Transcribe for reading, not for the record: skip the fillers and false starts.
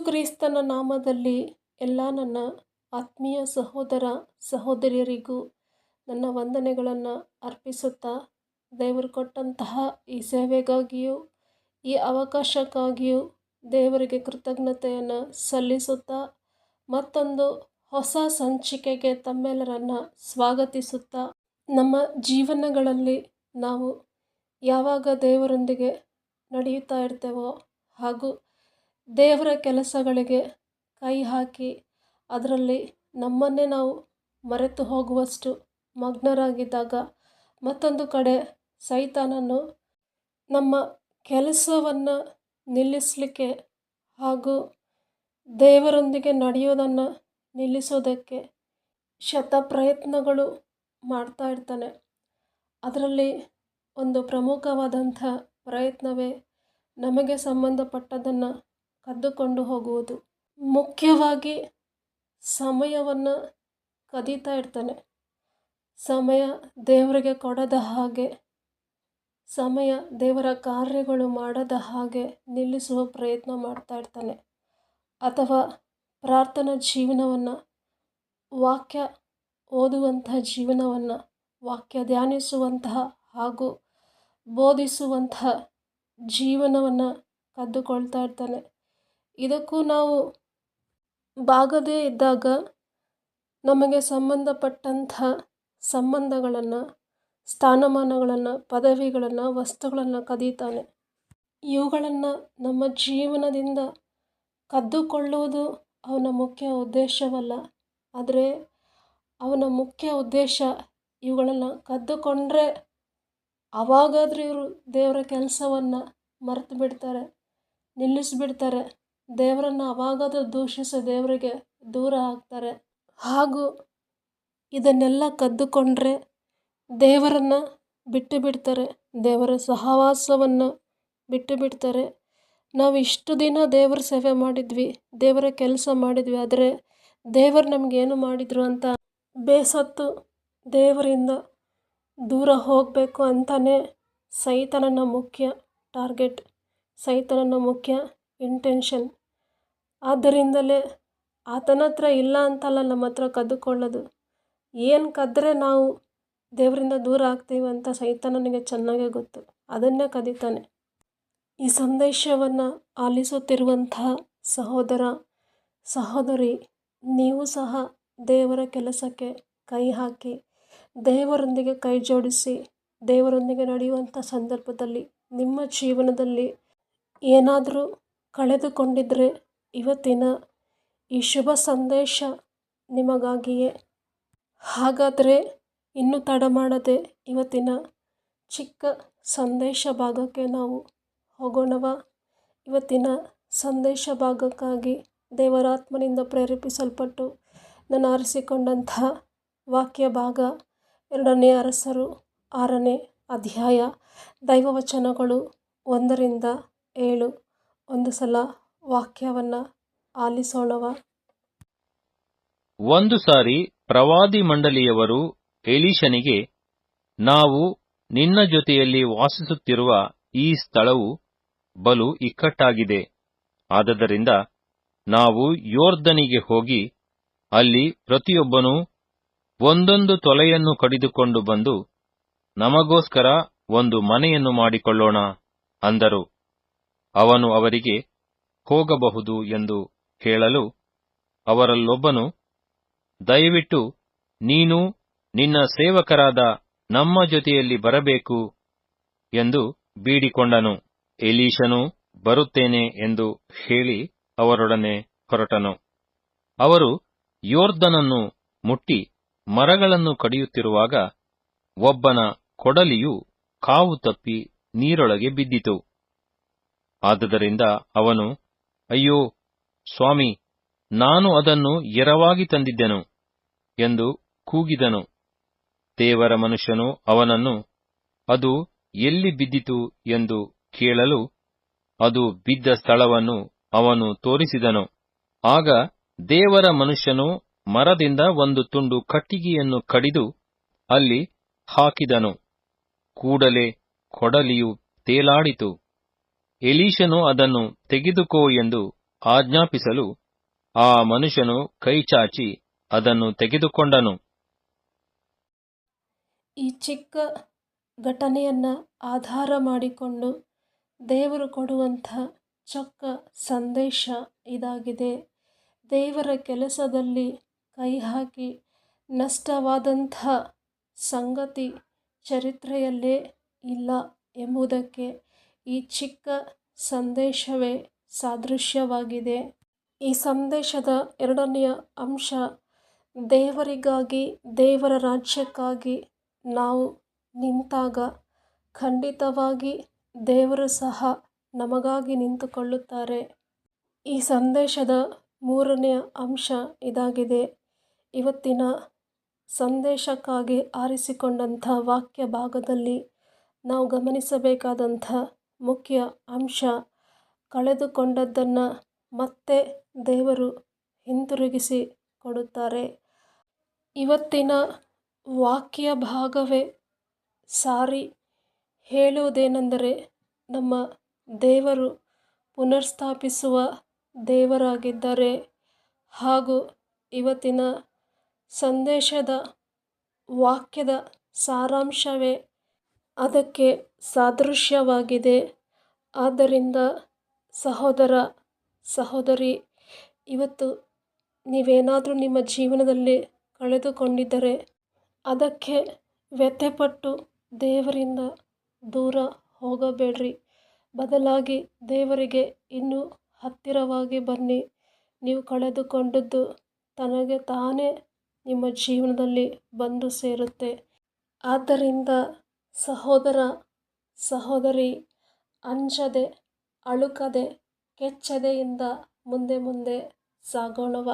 ಕ್ರಿಸ್ತನ ನಾಮದಲ್ಲಿ ಎಲ್ಲ ನನ್ನ ಆತ್ಮೀಯ ಸಹೋದರ ಸಹೋದರಿಯರಿಗೂ ನನ್ನ ವಂದನೆಗಳನ್ನು ಅರ್ಪಿಸುತ್ತಾ, ದೇವರು ಕೊಟ್ಟಂತಹ ಈ ಸೇವೆಗಾಗಿಯೂ ಈ ಅವಕಾಶಕ್ಕಾಗಿಯೂ ದೇವರಿಗೆ ಕೃತಜ್ಞತೆಯನ್ನು ಸಲ್ಲಿಸುತ್ತಾ, ಮತ್ತೊಂದು ಹೊಸ ಸಂಚಿಕೆಗೆ ತಮ್ಮೆಲ್ಲರನ್ನು ಸ್ವಾಗತಿಸುತ್ತಾ, ನಮ್ಮ ಜೀವನಗಳಲ್ಲಿ ನಾವು ಯಾವಾಗ ದೇವರೊಂದಿಗೆ ನಡೆಯುತ್ತಾ ಇರ್ತೇವೋ ಹಾಗೂ ದೇವರ ಕೆಲಸಗಳಿಗೆ ಕೈ ಹಾಕಿ ಅದರಲ್ಲಿ ನಮ್ಮನ್ನೇ ನಾವು ಮರೆತು ಹೋಗುವಷ್ಟು ಮಗ್ನರಾಗಿದ್ದಾಗ, ಮತ್ತೊಂದು ಕಡೆ ಸೈತಾನನು ನಮ್ಮ ಕೆಲಸವನ್ನು ನಿಲ್ಲಿಸಲಿಕ್ಕೆ ಹಾಗೂ ದೇವರೊಂದಿಗೆ ನಡೆಯೋದನ್ನು ನಿಲ್ಲಿಸೋದಕ್ಕೆ ಶತಪ್ರಯತ್ನಗಳು ಮಾಡ್ತಾ ಇರ್ತಾನೆ. ಅದರಲ್ಲಿ ಒಂದು ಪ್ರಮುಖವಾದಂಥ ಪ್ರಯತ್ನವೇ ನಮಗೆ ಸಂಬಂಧಪಟ್ಟದನ್ನು ಕದ್ದುಕೊಂಡು ಹೋಗುವುದು. ಮುಖ್ಯವಾಗಿ ಸಮಯವನ್ನು ಕದೀತಾ ಇರ್ತಾನೆ. ಸಮಯ ದೇವರಿಗೆ ಕೊಡದ ಹಾಗೆ, ಸಮಯ ದೇವರ ಕಾರ್ಯಗಳು ಮಾಡದ ಹಾಗೆ ನಿಲ್ಲಿಸುವ ಪ್ರಯತ್ನ ಮಾಡ್ತಾ ಇರ್ತಾನೆ. ಅಥವಾ ಪ್ರಾರ್ಥನಾ ಜೀವನವನ್ನು, ವಾಕ್ಯ ಓದುವಂತಹ ಜೀವನವನ್ನು, ವಾಕ್ಯ ಧ್ಯಾನಿಸುವಂತಹ ಹಾಗೂ ಬೋಧಿಸುವಂತಹ ಜೀವನವನ್ನು ಕದ್ದುಕೊಳ್ತಾ ಇರ್ತಾನೆ. ಇದಕ್ಕೂ ನಾವು ಬಾಗದೇ ಇದ್ದಾಗ ನಮಗೆ ಸಂಬಂಧಪಟ್ಟಂಥ ಸಂಬಂಧಗಳನ್ನು, ಸ್ಥಾನಮಾನಗಳನ್ನು, ಪದವಿಗಳನ್ನು, ವಸ್ತುಗಳನ್ನು ಕದೀತಾನೆ. ಇವುಗಳನ್ನು ನಮ್ಮ ಜೀವನದಿಂದ ಕದ್ದುಕೊಳ್ಳುವುದು ಅವನ ಮುಖ್ಯ ಉದ್ದೇಶವಲ್ಲ. ಆದರೆ ಅವನ ಮುಖ್ಯ ಉದ್ದೇಶ ಇವುಗಳನ್ನು ಕದ್ದುಕೊಂಡ್ರೆ ಆವಾಗಾದರೂ ಇವರು ದೇವರ ಕೆಲಸವನ್ನು ಮರೆತು ಬಿಡ್ತಾರೆ, ನಿಲ್ಲಿಸಿಬಿಡ್ತಾರೆ. ದೇವರನ್ನು ಅವಾಗಾದರೂ ದೂಷಿಸಿ ದೇವರಿಗೆ ದೂರ ಆಗ್ತಾರೆ. ಹಾಗೂ ಇದನ್ನೆಲ್ಲ ಕದ್ದುಕೊಂಡ್ರೆ ದೇವರನ್ನು ಬಿಟ್ಟು ಬಿಡ್ತಾರೆ, ದೇವರ ಸಹವಾಸವನ್ನು ಬಿಟ್ಟು ಬಿಡ್ತಾರೆ. ನಾವು ಇಷ್ಟು ದಿನ ದೇವರ ಸೇವೆ ಮಾಡಿದ್ವಿ, ದೇವರ ಕೆಲಸ ಮಾಡಿದ್ವಿ, ಆದರೆ ದೇವರು ನಮಗೇನು ಮಾಡಿದರು ಅಂತ ಬೇಸತ್ತು ದೇವರಿಂದ ದೂರ ಹೋಗಬೇಕು ಅಂತಲೇ ಸೈತಾನನ ಮುಖ್ಯ ಟಾರ್ಗೆಟ್, ಸೈತಾನನ ಮುಖ್ಯ ಇಂಟೆನ್ಷನ್. ಆದ್ದರಿಂದಲೇ ಆತನ ಹತ್ರ ಇಲ್ಲ ಅಂತಲ್ಲ ನಮ್ಮ ಹತ್ರ ಕದ್ದುಕೊಳ್ಳೋದು. ಏನು ಕದ್ದರೆ ನಾವು ದೇವರಿಂದ ದೂರ ಆಗ್ತೀವಿ ಅಂತ ಸೈತಾನನಿಗೆ ಚೆನ್ನಾಗೇ ಗೊತ್ತು. ಅದನ್ನೇ ಕದೀತಾನೆ. ಈ ಸಂದೇಶವನ್ನು ಆಲಿಸುತ್ತಿರುವಂತಹ ಸಹೋದರ ಸಹೋದರಿ, ನೀವು ಸಹ ದೇವರ ಕೆಲಸಕ್ಕೆ ಕೈ ಹಾಕಿ, ದೇವರೊಂದಿಗೆ ಕೈ ಜೋಡಿಸಿ, ದೇವರೊಂದಿಗೆ ನಡೆಯುವಂಥ ಸಂದರ್ಭದಲ್ಲಿ ನಿಮ್ಮ ಜೀವನದಲ್ಲಿ ಏನಾದರೂ ಕಳೆದುಕೊಂಡಿದ್ದರೆ ಇವತ್ತಿನ ಈ ಶುಭ ಸಂದೇಶ ನಿಮಗಾಗಿಯೇ. ಹಾಗಾದರೆ ಇನ್ನೂ ತಡ ಮಾಡದೆ ಇವತ್ತಿನ ಚಿಕ್ಕ ಸಂದೇಶ ಭಾಗಕ್ಕೆ ನಾವು ಹೋಗೋಣವಾ? ಇವತ್ತಿನ ಸಂದೇಶ ಭಾಗಕ್ಕಾಗಿ ದೇವರಾತ್ಮನಿಂದ ಪ್ರೇರೇಪಿಸಲ್ಪಟ್ಟು ನಾನು ಆರಿಸಿಕೊಂಡಂತಹ ವಾಕ್ಯ ಭಾಗ 2ನೇ ಅರಸರು 6ನೇ ಅಧ್ಯಾಯ, ದೈವವಚನಗಳು 1-7. ಒಂದು ಸಲ ವಾಕ್ಯವನ್ನು ಆಲಿಸೋಣವಾ? ಒಂದು ಸಾರಿ ಪ್ರವಾದಿ ಮಂಡಳಿಯವರು ಎಲೀಷನಿಗೆ, ನಾವು ನಿನ್ನ ಜೊತೆಯಲ್ಲಿ ವಾಸಿಸುತ್ತಿರುವ ಈ ಸ್ಥಳವು ಬಲು ಇಕ್ಕಟ್ಟಾಗಿದೆ. ಆದದರಿಂದ ನಾವು ಯೋರ್ದನಿಗೆ ಹೋಗಿ ಅಲ್ಲಿ ಪ್ರತಿಯೊಬ್ಬನೂ ಒಂದೊಂದು ತೊಲೆಯನ್ನು ಕಡಿದುಕೊಂಡು ಬಂದು ನಮಗೋಸ್ಕರ ಒಂದು ಮನೆಯನ್ನು ಮಾಡಿಕೊಳ್ಳೋಣ ಅಂದರು. ಅವನು ಅವರಿಗೆ, ಹೋಗಬಹುದು ಎಂದು ಹೇಳಲು, ಅವರಲ್ಲೊಬ್ಬನು, ದಯವಿಟ್ಟು ನೀನು ನಿನ್ನ ಸೇವಕರಾದ ನಮ್ಮ ಜೊತೆಯಲ್ಲಿ ಬರಬೇಕು ಎಂದು ಬೇಡಿಕೊಂಡನು. ಎಲೀಷನು ಬರುತ್ತೇನೆ ಎಂದು ಹೇಳಿ ಅವರೊಡನೆ ಹೊರಟನು. ಅವರು ಯೋರ್ದನನ್ನು ಮುಟ್ಟಿ ಮರಗಳನ್ನು ಕಡಿಯುತ್ತಿರುವಾಗ ಒಬ್ಬನ ಕೊಡಲಿಯು ಕಾವು ತಪ್ಪಿ ನೀರೊಳಗೆ ಬಿದ್ದಿತು. ಆದುದರಿಂದ ಅವನು, ಅಯ್ಯೋ ಸ್ವಾಮಿ, ನಾನು ಅದನ್ನು ಎರವಾಗಿ ತಂದಿದ್ದೆನು ಎಂದು ಕೂಗಿದನು. ದೇವರ ಮನುಷ್ಯನು ಅವನನ್ನು, ಅದು ಎಲ್ಲಿ ಬಿದ್ದಿತು ಎಂದು ಕೇಳಲು ಅದು ಬಿದ್ದ ಸ್ಥಳವನ್ನು ಅವನು ತೋರಿಸಿದನು. ಆಗ ದೇವರ ಮನುಷ್ಯನು ಮರದಿಂದ ಒಂದು ತುಂಡು ಕಟ್ಟಿಗೆಯನ್ನು ಕಡಿದು ಅಲ್ಲಿ ಹಾಕಿದನು. ಕೂಡಲೇ ಕೊಡಲಿಯು ತೇಲಾಡಿತು. ಎಲೀಷನು ಅದನ್ನು ತೆಗೆದುಕೋ ಎಂದು ಆಜ್ಞಾಪಿಸಲು ಆ ಮನುಷ್ಯನು ಕೈಚಾಚಿ ಅದನ್ನು ತೆಗೆದುಕೊಂಡನು. ಈ ಚಿಕ್ಕ ಘಟನೆಯನ್ನು ಆಧಾರ ಮಾಡಿಕೊಂಡು ದೇವರು ಕೊಡುವಂಥ ಚೊಕ್ಕ ಸಂದೇಶ ಇದಾಗಿದೆ. ದೇವರ ಕೆಲಸದಲ್ಲಿ ಕೈ ಹಾಕಿ ನಷ್ಟವಾದಂಥ ಸಂಗತಿ ಚರಿತ್ರೆಯಲ್ಲೇ ಇಲ್ಲ ಎಂಬುದಕ್ಕೆ ಈ ಚಿಕ್ಕ ಸಂದೇಶವೇ ಸಾದೃಶ್ಯವಾಗಿದೆ. ಈ ಸಂದೇಶದ ಎರಡನೆಯ ಅಂಶ, ದೇವರಿಗಾಗಿ, ದೇವರ ರಾಜ್ಯಕ್ಕಾಗಿ ನಾವು ನಿಂತಾಗ ಖಂಡಿತವಾಗಿ ದೇವರು ಸಹ ನಮಗಾಗಿ ನಿಂತುಕೊಳ್ಳುತ್ತಾರೆ. ಈ ಸಂದೇಶದ ಮೂರನೆಯ ಅಂಶ ಇದಾಗಿದೆ. ಇವತ್ತಿನ ಸಂದೇಶಕ್ಕಾಗಿ ಆರಿಸಿಕೊಂಡಂಥ ವಾಕ್ಯ ಭಾಗದಲ್ಲಿ ನಾವು ಗಮನಿಸಬೇಕಾದಂಥ ಮುಖ್ಯ ಅಂಶ, ಕಳೆದುಕೊಂಡದ್ದನ್ನು ಮತ್ತೆ ದೇವರು ಹಿಂತಿರುಗಿಸಿ ಕೊಡುತ್ತಾರೆ. ಇವತ್ತಿನ ವಾಕ್ಯ ಭಾಗವೇ ಸಾರಿ ಹೇಳುವುದೇನೆಂದರೆ, ನಮ್ಮ ದೇವರು ಪುನರ್ಸ್ಥಾಪಿಸುವ ದೇವರಾಗಿದ್ದಾರೆ. ಹಾಗೂ ಇವತ್ತಿನ ಸಂದೇಶದ ವಾಕ್ಯದ ಸಾರಾಂಶವೇ ಅದಕ್ಕೆ ಸಾದೃಶ್ಯವಾಗಿದೆ. ಆದ್ದರಿಂದ ಸಹೋದರ, ಸಹೋದರಿ, ಇವತ್ತು ನೀವೇನಾದರೂ ನಿಮ್ಮ ಜೀವನದಲ್ಲಿ ಕಳೆದುಕೊಂಡಿದ್ದರೆ ಅದಕ್ಕೆ ವ್ಯಥೆಪಟ್ಟು ದೇವರಿಂದ ದೂರ ಹೋಗಬೇಡ್ರಿ. ಬದಲಾಗಿ ದೇವರಿಗೆ ಇನ್ನೂ ಹತ್ತಿರವಾಗಿ ಬನ್ನಿ. ನೀವು ಕಳೆದುಕೊಂಡದ್ದು ತನಗೆ ತಾನೇ ನಿಮ್ಮ ಜೀವನದಲ್ಲಿ ಬಂದು ಸೇರುತ್ತೆ. ಆದ್ದರಿಂದ ಸಹೋದರ, ಸಹೋದರಿ, ಅಂಜದೆ, ಅಳುಕದೆ, ಕೆಚ್ಚದೆಯಿಂದ ಮುಂದೆ ಸಾಗೋಣವ.